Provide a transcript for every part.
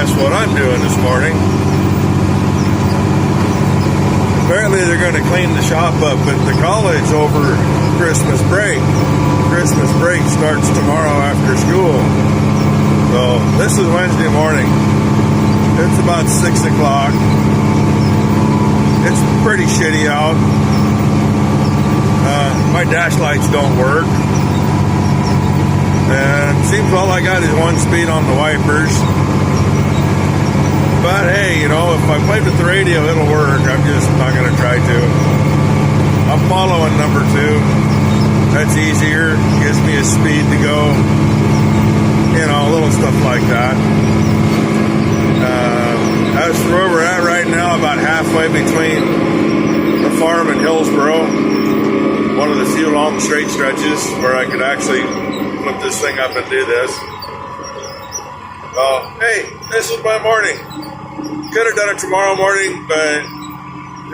guess what I'm doing this morning? Apparently they're going to clean the shop up at the college over Christmas break. Christmas break starts tomorrow after school. So this is Wednesday morning. It's about 6 o'clock. It's pretty shitty out. My dash lights don't work. And it seems all I got is one speed on the wipers. But hey, you know, if I played with the radio, it'll work. I'm just not going to try to. I'm following number 2. That's easier. Gives me a speed to go. You know, little stuff like that. As for where we're at right now, about halfway between the farm and Hillsboro. One of the few long straight stretches where I could actually flip this thing up and do this. Oh, hey, this is my morning. Could have done it tomorrow morning, but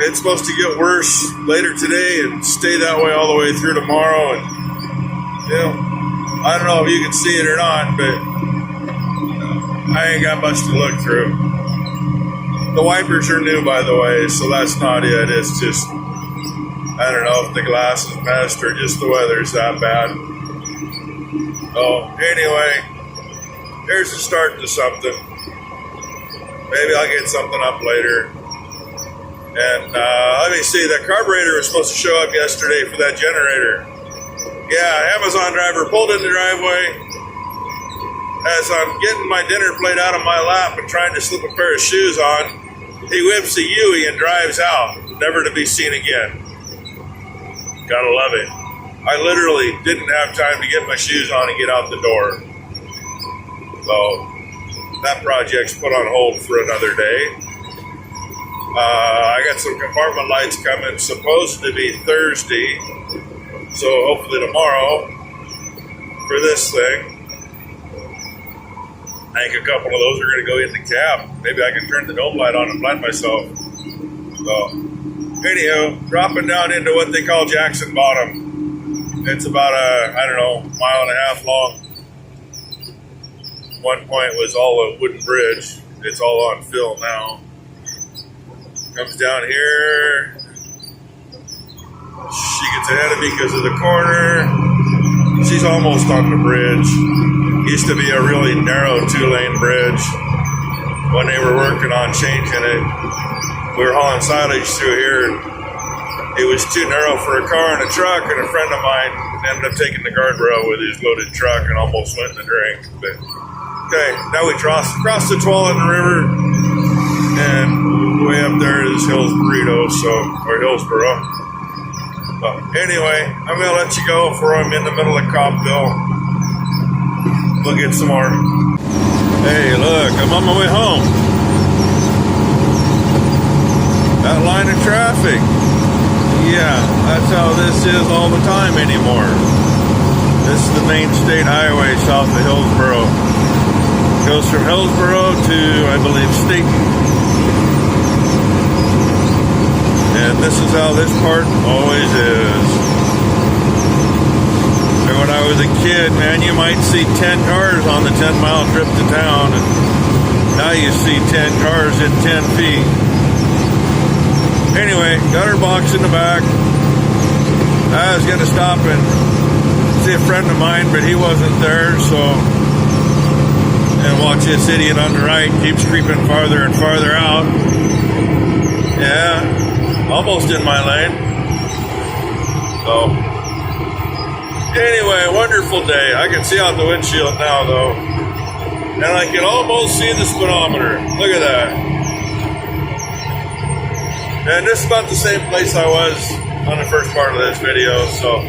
it's supposed to get worse later today and stay that way all the way through tomorrow. And, you know, I don't know if you can see it or not, but I ain't got much to look through. The wipers are new, by the way, so that's not it. It's just, I don't know if the glass is messed or just the weather's that bad. Oh, anyway, here's the start to something. Maybe I'll get something up later. And let me see, that carburetor was supposed to show up yesterday for that generator. Yeah, Amazon driver pulled in the driveway. As I'm getting my dinner plate out of my lap and trying to slip a pair of shoes on, he whips a Yui and drives out, never to be seen again. Gotta love it. I literally didn't have time to get my shoes on and get out the door. So that project's put on hold for another day. I got some compartment lights coming, supposed to be Thursday. So hopefully tomorrow for this thing. I think a couple of those are going to go in the cab. Maybe I can turn the dome light on and blind myself. So, anyhow, dropping down into what they call Jackson Bottom. It's about mile and a half long. One point was all a wooden bridge. It's all on fill now. Comes down here. She gets ahead of me because of the corner. She's almost on the bridge. Used to be a really narrow 2-lane bridge. When they were working on changing it, we were hauling silage through here. It was too narrow for a car and a truck, and a friend of mine ended up taking the guardrail with his loaded truck and almost went in the drink. But okay, now we cross the Tualatin River, and way up there is Hillsboro. So anyway, I'm gonna let you go before I'm in the middle of Coppville. We'll get some more. Hey, look, I'm on my way home. That line of traffic. Yeah, that's how this is all the time anymore. This is the main state highway south of Hillsboro. Goes from Hillsboro to, I believe, Staten. And this is how this part always is. When I was a kid, man, you might see 10 cars on the 10-mile trip to town, and now you see 10 cars in 10 feet. Anyway, got her box in the back. I was going to stop and see a friend of mine, but he wasn't there, so... And watch this idiot on the right keeps creeping farther and farther out. Yeah, almost in my lane. So... Anyway, wonderful day. I can see out the windshield now, though. And I can almost see the speedometer. Look at that. And this is about the same place I was on the first part of this video, so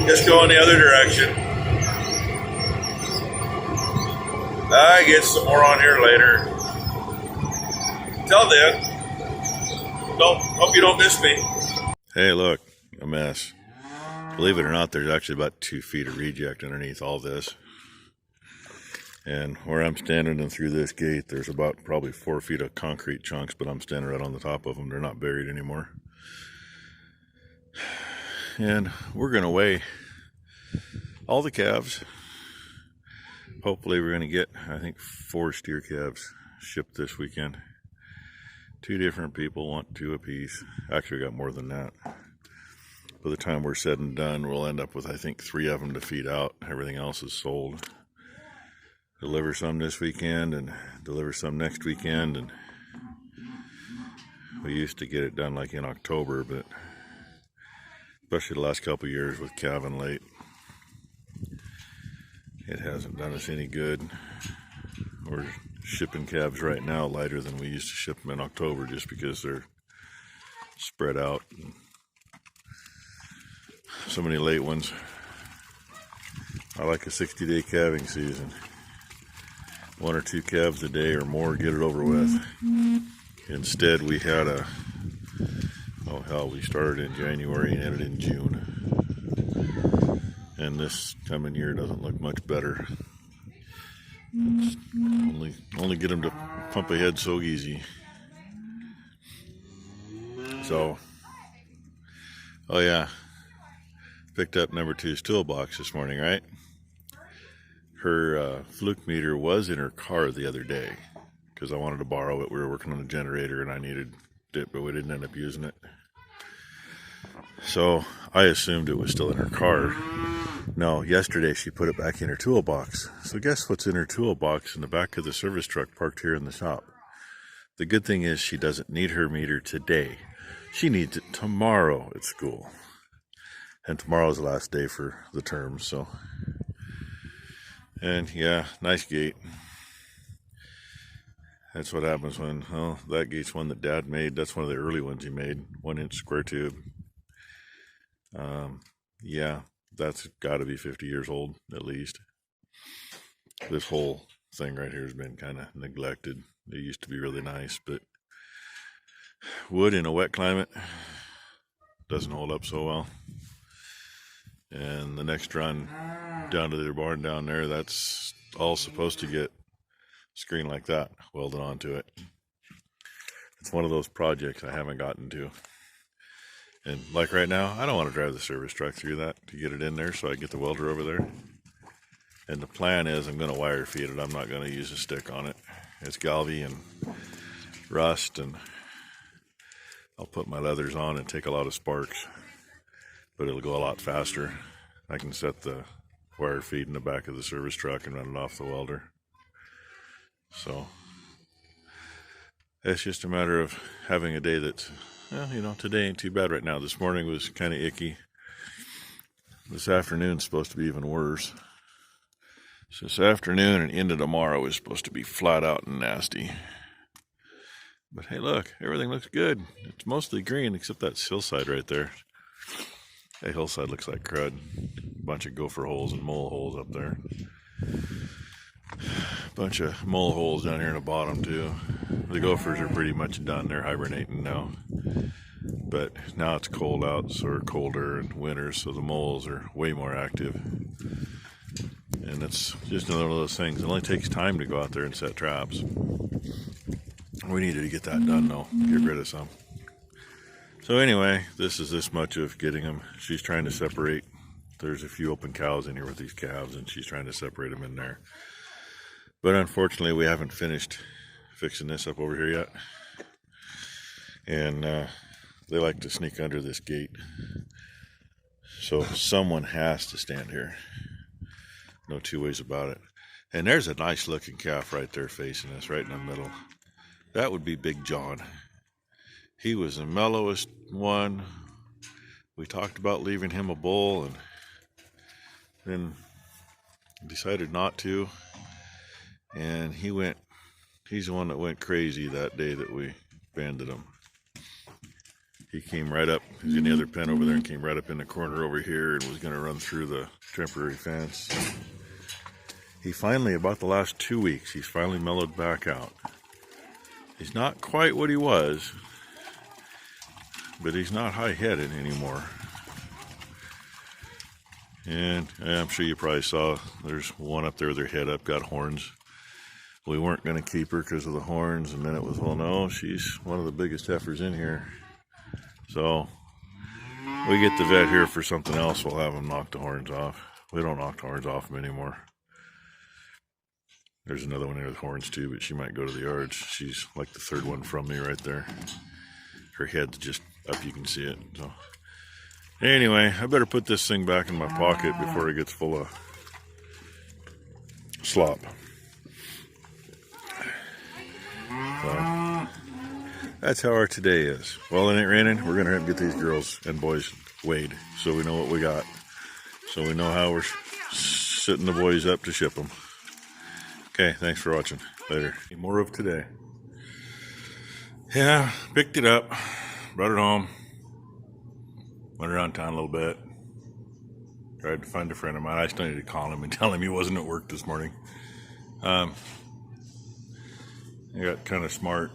just go in the other direction. I get some more on here later. Till then, hope you don't miss me. Hey, look, a mess. Believe it or not, there's actually about 2 feet of reject underneath all this. And where I'm standing and through this gate, there's about probably 4 feet of concrete chunks, but I'm standing right on the top of them. They're not buried anymore. And we're going to weigh all the calves. Hopefully we're going to get, I think, 4 steer calves. shipped this weekend. 2 different people want 2 apiece. Actually, got more than that. By the time we're said and done, we'll end up with, I think, 3 of them to feed out. Everything else is sold. Deliver some this weekend and deliver some next weekend. And we used to get it done like in October, but especially the last couple of years with calving late, it hasn't done us any good. We're shipping calves right now lighter than we used to ship them in October just because they're spread out. So many late ones. I like a 60-day calving season. 1 or 2 calves a day or more, get it over with. Instead, we had we started in January and ended in June. And this coming year doesn't look much better. It's only get them to pump ahead so easy. So, oh yeah, picked up number 2's Toolbox this morning, right? Her fluke meter was in her car the other day because I wanted to borrow it. We were working on a generator and I needed it, but we didn't end up using it. So I assumed it was still in her car. No, yesterday she put it back in her toolbox. So guess what's in her toolbox in the back of the service truck parked here in the shop? The good thing is she doesn't need her meter today. She needs it tomorrow at school. And tomorrow's the last day for the term, so. And yeah, nice gate. That's what happens when, well, that gate's one that Dad made. That's one of the early ones he made, 1-inch square tube. Yeah, that's got to be 50 years old at least. This whole thing right here has been kind of neglected. It used to be really nice, but wood in a wet climate doesn't hold up so well. And the next run down to their barn down there, that's all supposed to get screen like that welded onto it. It's one of those projects I haven't gotten to. And like right now, I don't want to drive the service truck through that to get it in there so I get the welder over there. And the plan is I'm going to wire feed it. I'm not going to use a stick on it. It's galvy and rust, and I'll put my leathers on and take a lot of sparks, but it'll go a lot faster. I can set the wire feed in the back of the service truck and run it off the welder. So it's just a matter of having a day that's, well, you know, today ain't too bad right now. This morning was kind of icky. This afternoon's supposed to be even worse. So this afternoon and into tomorrow is supposed to be flat out and nasty. But hey, look, everything looks good. It's mostly green except that hillside right there. That hillside looks like crud. A bunch of gopher holes and mole holes up there. A bunch of mole holes down here in the bottom too. The gophers are pretty much done. They're hibernating now. But now it's cold out, so we're colder and winter, so the moles are way more active. And it's just another one of those things. It only takes time to go out there and set traps. We needed to get that done though. Get rid of some. So anyway, this is this much of getting them. She's trying to separate. There's a few open cows in here with these calves, and she's trying to separate them in there. But unfortunately, we haven't finished fixing this up over here yet. And they like to sneak under this gate. So someone has to stand here. No two ways about it. And there's a nice looking calf right there facing us, right in the middle. That would be Big John. He was the mellowest one. We talked about leaving him a bull and then decided not to. And he's the one that went crazy that day that we banded him. He came right up, he was in the other pen over there and came right up in the corner over here and was going to run through the temporary fence. He finally, about the last 2 weeks, he's finally mellowed back out. He's not quite what he was, but he's not high-headed anymore. And I'm sure you probably saw there's one up there with her head up, got horns. We weren't going to keep her because of the horns, and then it was, well, no, she's one of the biggest heifers in here. So we get the vet here for something else, we'll have him knock the horns off. We don't knock the horns off him anymore. There's another one there with horns too, but she might go to the yards. She's like the third one from me right there. Her head's just up, you can see it. So anyway, I better put this thing back in my pocket before it gets full of slop. So that's how our today is. Well, it ain't raining. We're gonna have to get these girls and boys weighed so we know what we got. So we know how we're setting the boys up to ship them. Okay, thanks for watching. Later. More of today. Yeah, picked it up, brought it home, went around town a little bit, tried to find a friend of mine. I still need to call him and tell him he wasn't at work this morning. I got kind of smart.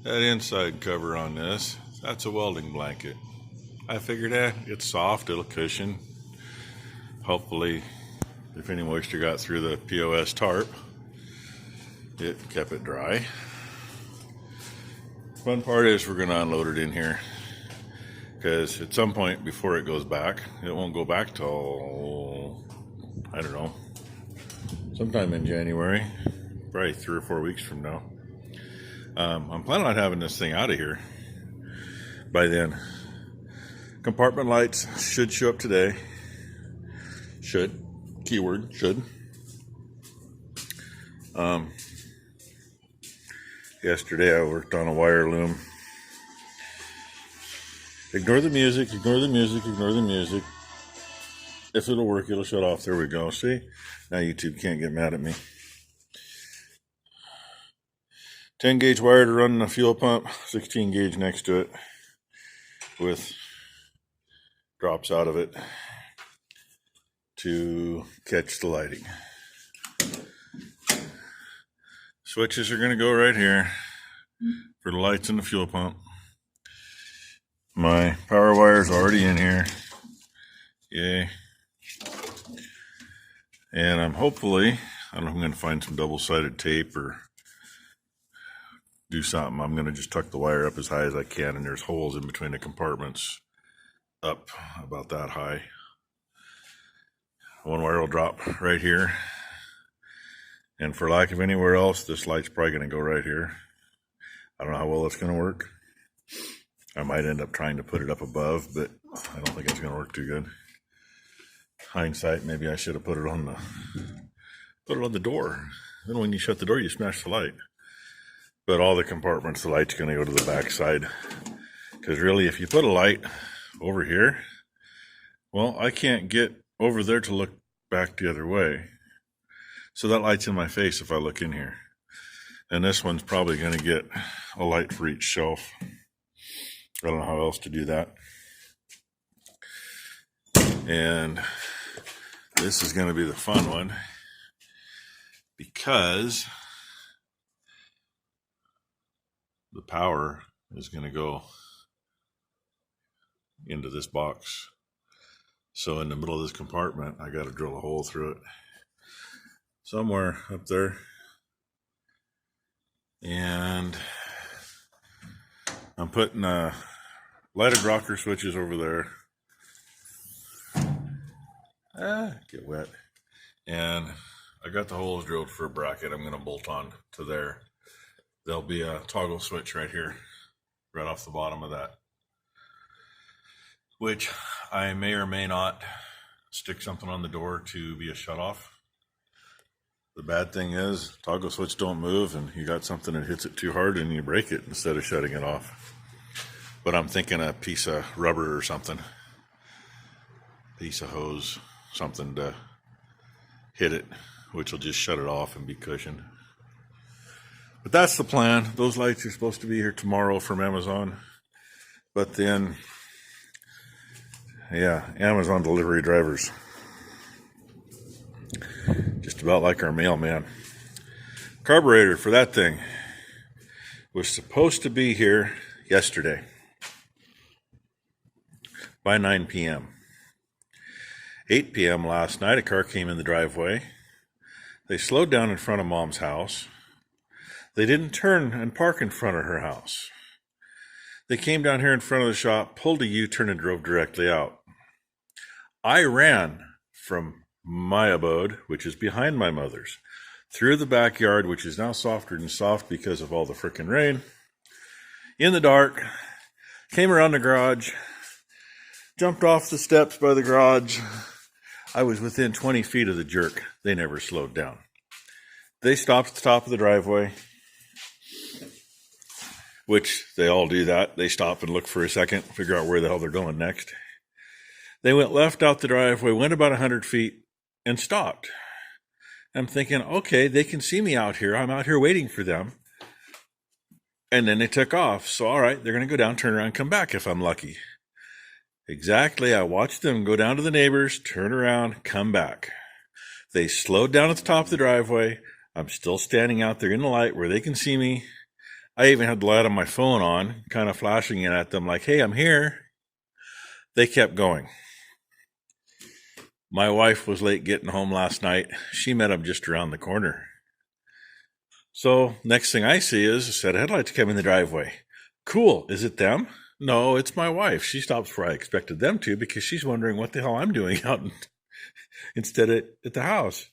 That inside cover on this, that's a welding blanket. I figured it's soft, it'll cushion. Hopefully, if any moisture got through the POS tarp, it kept it dry. Fun part is we're going to unload it in here, because at some point before it goes back, it won't go back till, I don't know, sometime in January, probably 3 or 4 weeks from now. I'm planning on having this thing out of here by then. Compartment lights should show up today. Should. Keyword, should. Yesterday I worked on a wire loom. Ignore the music, ignore the music, ignore the music. If it'll work, it'll shut off. There we go. See? Now YouTube can't get mad at me. 10 gauge wire to run the fuel pump, 16 gauge next to it with drops out of it to catch the lighting. Switches are going to go right here for the lights and the fuel pump. My power wire is already in here. Yay. And I'm hopefully, I don't know if I'm going to find some double-sided tape or do something. I'm going to just tuck the wire up as high as I can, and there's holes in between the compartments up about that high. One wire will drop right here, and for lack of anywhere else, this light's probably going to go right here. I don't know how well it's going to work. I might end up trying to put it up above, but I don't think it's going to work too good. Hindsight, maybe I should have put it on the door. Then when you shut the door, you smash the light. But all the compartments, the light's going to go to the back side. Because really, if you put a light over here, well, I can't get over there to look back the other way. So that light's in my face if I look in here. And this one's probably going to get a light for each shelf. I don't know how else to do that. And this is going to be the fun one, because the power is going to go into this box. So in the middle of this compartment, I got to drill a hole through it somewhere up there. And I'm putting lighted rocker switches over there. Get wet. And I got the holes drilled for a bracket I'm going to bolt on to there. There'll be a toggle switch right here, right off the bottom of that, which I may or may not stick something on the door to be a shutoff. The bad thing is toggle switch don't move, and you got something that hits it too hard and you break it instead of shutting it off. But I'm thinking a piece of rubber or something, piece of hose, something to hit it, which will just shut it off and be cushioned. But that's the plan. Those lights are supposed to be here tomorrow from Amazon. But then, yeah, Amazon delivery drivers. Just about like our mailman. Carburetor for that thing was supposed to be here yesterday by 9 p.m. 8 p.m. last night, a car came in the driveway. They slowed down in front of Mom's house. They didn't turn and park in front of her house. They came down here in front of the shop, pulled a U-turn, and drove directly out. I ran from my abode, which is behind my mother's, through the backyard, which is now softer than soft because of all the frickin' rain, in the dark, came around the garage, jumped off the steps by the garage. I was within 20 feet of the jerk. They never slowed down. They stopped at the top of the driveway, which they all do that. They stop and look for a second, figure out where the hell they're going next. They went left out the driveway, went about 100 feet, and stopped. I'm thinking, okay, they can see me out here. I'm out here waiting for them. And then they took off. So, all right, they're going to go down, turn around, come back if I'm lucky. Exactly. I watched them go down to the neighbors, turn around, come back. They slowed down at the top of the driveway. I'm still standing out there in the light where they can see me. I even had the light on my phone on, kind of flashing it at them like, hey, I'm here. They kept going. My wife was late getting home last night. She met them just around the corner. So next thing I see is a set of headlights come in the driveway. Cool. Is it them? No, it's my wife. She stops where I expected them to because she's wondering what the hell I'm doing out instead at the house.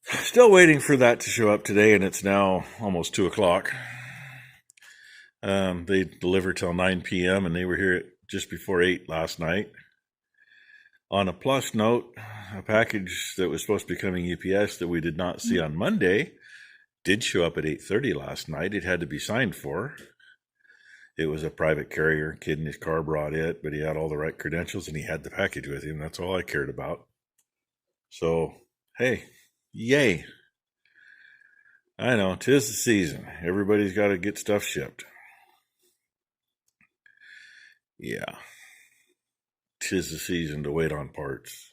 Still waiting for that to show up today, and it's now almost 2 o'clock. They deliver till 9 p.m., and they were here just before 8 last night. On a plus note, a package that was supposed to be coming UPS that we did not see on Monday did show up at 8:30 last night. It had to be signed for. It was a private carrier. Kid in his car brought it, but he had all the right credentials, and he had the package with him. That's all I cared about. So, hey, yay. I know, 'tis the season. Everybody's got to get stuff shipped. Yeah. 'Tis the season to wait on parts.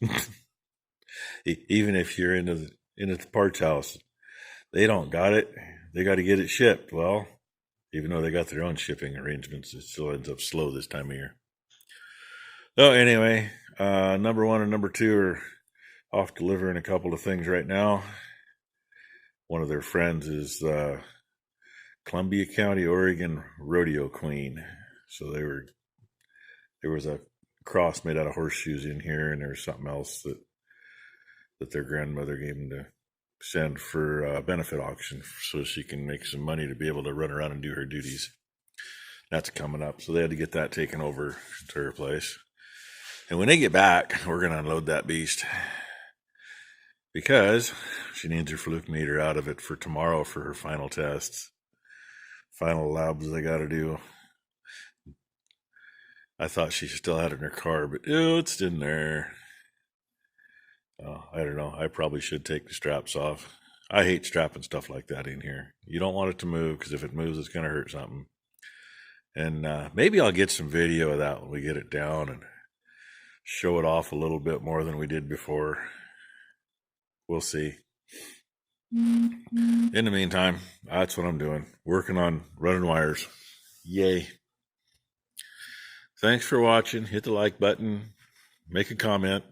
Even if you're in the parts house, they don't got it. They got to get it shipped. Well, even though they got their own shipping arrangements, it still ends up slow this time of year. So anyway, number 1 and number 2 are off delivering a couple of things right now. One of their friends is Columbia County, Oregon rodeo queen. So there was a cross made out of horseshoes in here, and there's something else that their grandmother gave them to send for a benefit auction so she can make some money to be able to run around and do her duties. That's coming up, so they had to get that taken over to her place. And when they get back, we're going to unload that beast because she needs her fluke meter out of it for tomorrow for her final tests, final labs they got to do. I thought she still had it in her car, but it's in there. I don't know. I probably should take the straps off. I hate strapping stuff like that in here. You don't want it to move because if it moves, it's going to hurt something. And maybe I'll get some video of that when we get it down and show it off a little bit more than we did before. We'll see. In the meantime, that's what I'm doing. Working on running wires. Yay. Thanks for watching. Hit the like button. Make a comment.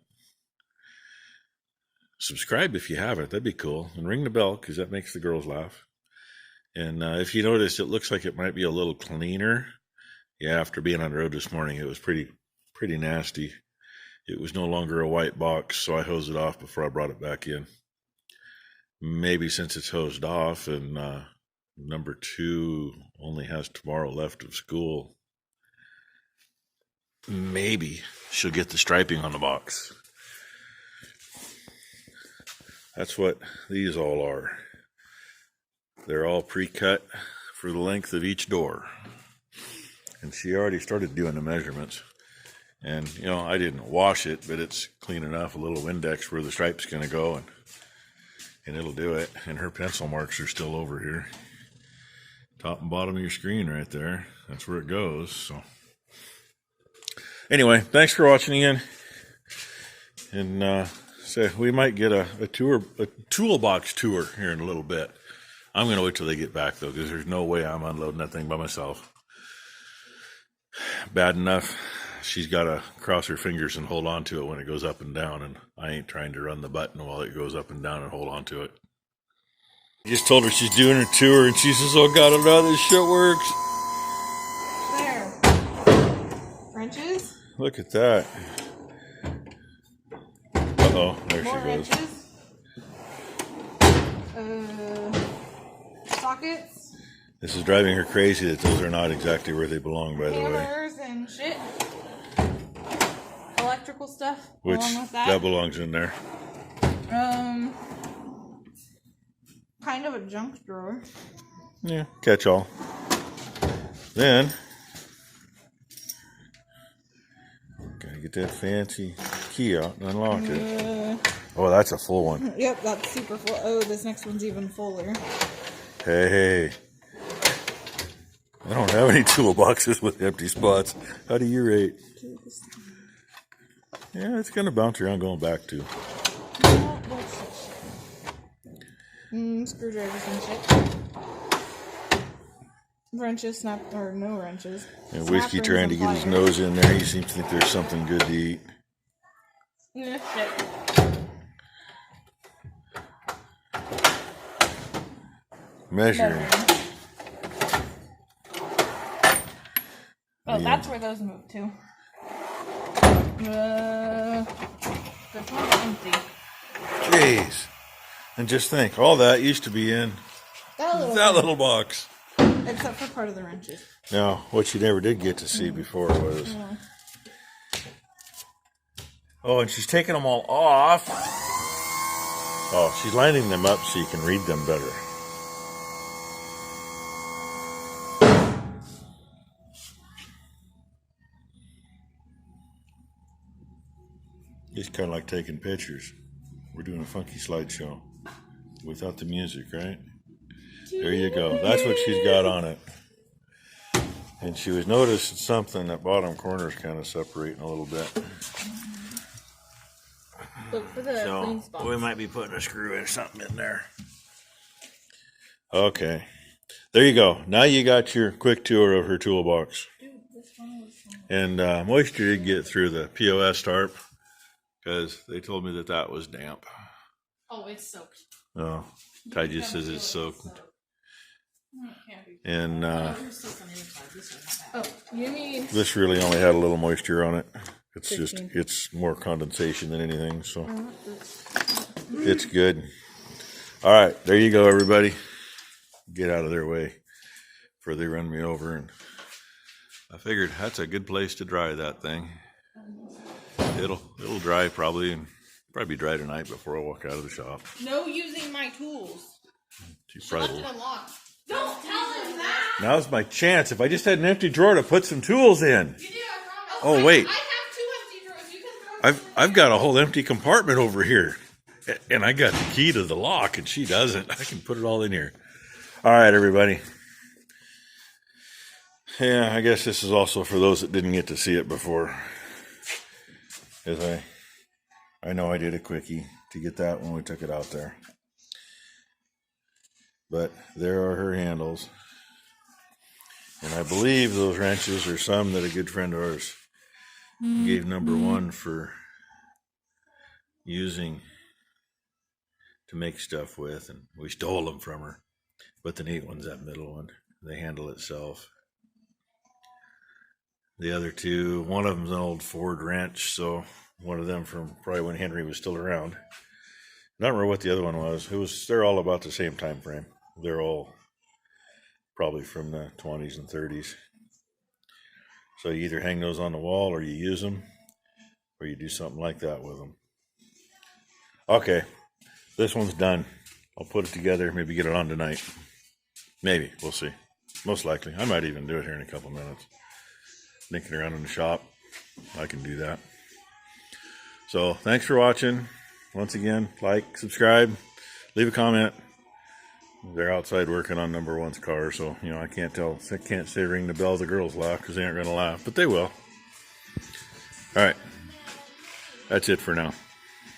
Subscribe if you haven't. That'd be cool. And ring the bell because that makes the girls laugh. And if you notice, it looks like it might be a little cleaner. Yeah, after being on the road this morning, it was pretty nasty. It was no longer a white box, so I hosed it off before I brought it back in. Maybe since it's hosed off and number 2 only has tomorrow left of school, maybe she'll get the striping on the box. That's what these all are. They're all pre-cut for the length of each door. And she already started doing the measurements. And, I didn't wash it, but it's clean enough, a little Windex where the stripe's going to go, and it'll do it. And her pencil marks are still over here. Top and bottom of your screen right there. That's where it goes, so... Anyway, thanks for watching again. And so we might get a toolbox tour here in a little bit. I'm going to wait till they get back, though, because there's no way I'm unloading that thing by myself. Bad enough, she's got to cross her fingers and hold on to it when it goes up and down, and I ain't trying to run the button while it goes up and down and hold on to it. I just told her she's doing her tour, and she says, oh, God, I don't know how this shit works. Wrenches? Look at that. Uh-oh, there More she goes. wrenches. Sockets. This is driving her crazy that those are not exactly where they belong, by the way. Hammers and shit. Electrical stuff. Which, along with that. that belongs in there. Kind of a junk drawer. Yeah, catch all. Then, gotta get that fancy key out and unlock it. Oh, that's a full one. Yep, that's super full. Oh, this next one's even fuller. Hey. I don't have any toolboxes with empty spots. How do you rate? Yeah, it's gonna bounce around going back to. Screwdrivers and shit. Wrenches, or no wrenches. And Whiskey trying to get his nose in there. He seems to think there's something good to eat. Yeah, shit. Measuring. Oh, that's where those move to. This one's empty. Jeez. And just think, all that used to be in that little box. Except for part of the wrenches. Now, what you never did get to see before was... Oh, and she's taking them all off. Oh, she's lining them up so you can read them better. It's kind of like taking pictures. We're doing a funky slideshow without the music, right? There you go. That's what she's got on it. And she was noticing something, that bottom corner is kind of separating a little bit. Look for the clean spots. We might be putting a screw or something in there. Okay. There you go. Now you got your quick tour of her toolbox. And moisture did get through the POS tarp because they told me that that was damp. Oh, it's soaked. Oh, Ty just says it's soaked. And you need... this really only had a little moisture on it. It's just, it's more condensation than anything, so it's good. All right, there you go, everybody. Get out of their way before they run me over. And I figured that's a good place to dry that thing. It'll dry probably, and probably be dry tonight before I walk out of the shop. No using my tools. She probably will. Don't tell him that. Now's my chance. If I just had an empty drawer to put some tools in. You do, I promise. Oh, wait. I have 2 empty drawers. You can throw I've got a whole empty compartment over here. And I got the key to the lock, and she doesn't. I can put it all in here. All right, everybody. Yeah, I guess this is also for those that didn't get to see it before. As I know I did a quickie to get that when we took it out there. But there are her handles. And I believe those wrenches are some that a good friend of ours gave number one for using to make stuff with. And we stole them from her. But the neat one's that middle one. The handle itself. The other two, one of them's an old Ford wrench, so one of them from probably when Henry was still around. I don't remember what the other one was. They're all about the same time frame. They're all probably from the 20s and 30s. So you either hang those on the wall or you use them or you do something like that with them. Okay, this one's done. I'll put it together, maybe get it on tonight. Maybe, we'll see. Most likely. I might even do it here in a couple minutes. Sneaking around in the shop, I can do that. So thanks for watching. Once again, like, subscribe, leave a comment. They're outside working on number one's car, so I can't say ring the bell the girls laugh because they aren't going to laugh, but they will. All right, that's it for now.